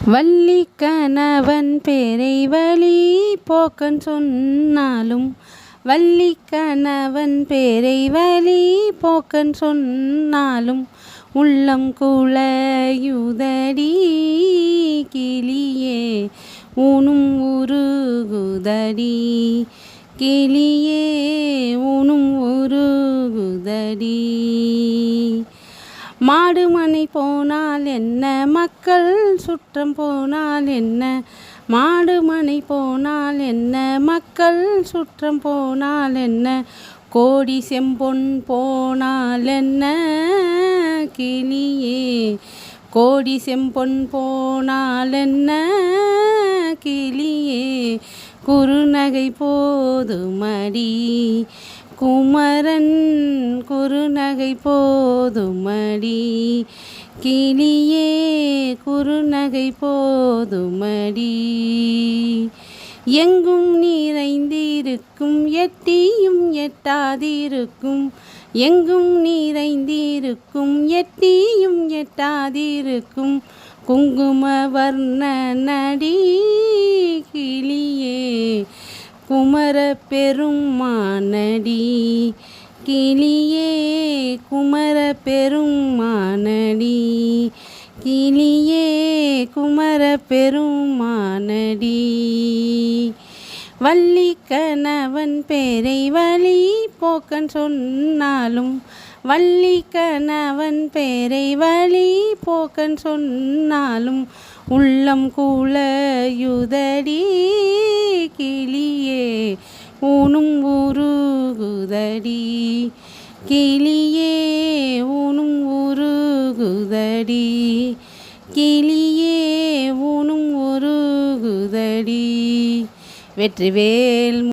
வள்ளி கணவன் பேரை வழி போக்கன் சொன்னாலும் வள்ளி கணவன் பேரை வழி போக்கன் சொன்னாலும் உள்ளம் குழையுதடி கிளியே ஊனும் உருகுதடி கிளியே ஊனும் உருகுதடி. மாடு மனை போனால் என்ன மக்கள் சுற்றம் போனால் என்ன மாடு மனை போனால் என்ன மக்கள் சுற்றம் போனால் என்ன கோடி செம்பொன் போனால் என்ன கிளியே கோடி செம்பொன் போனால் என்ன கிளியே குறுநகை போதுமடி குமரன் குறுநகை போதுமடி கிளியே குறுநகை போதுமடி. எங்கும் நிறைந்திருக்கும் எட்டியும் எட்டாதிருக்கும் எங்கும் நிறைந்திருக்கும் எட்டியும் எட்டாதிருக்கும் குங்கும வர்ண நடி கிளியே குமர பெருமானடி கிளியே குமர பெருமானடி கிளியே குமர பெருமானடி. வள்ளி கணவன் பேரை வழி போக்கன் சொன்னாலும் வள்ளி கணவன் பேரை வழி போக்கன் சொன்னாலும் உள்ளம் குழையுதடி கிளியே ஊனும் உருகுதடி கிளியே ஊனும் உருகுதடி கிளியே ஊனும் உருகுதடி. வெற்றிவேல்.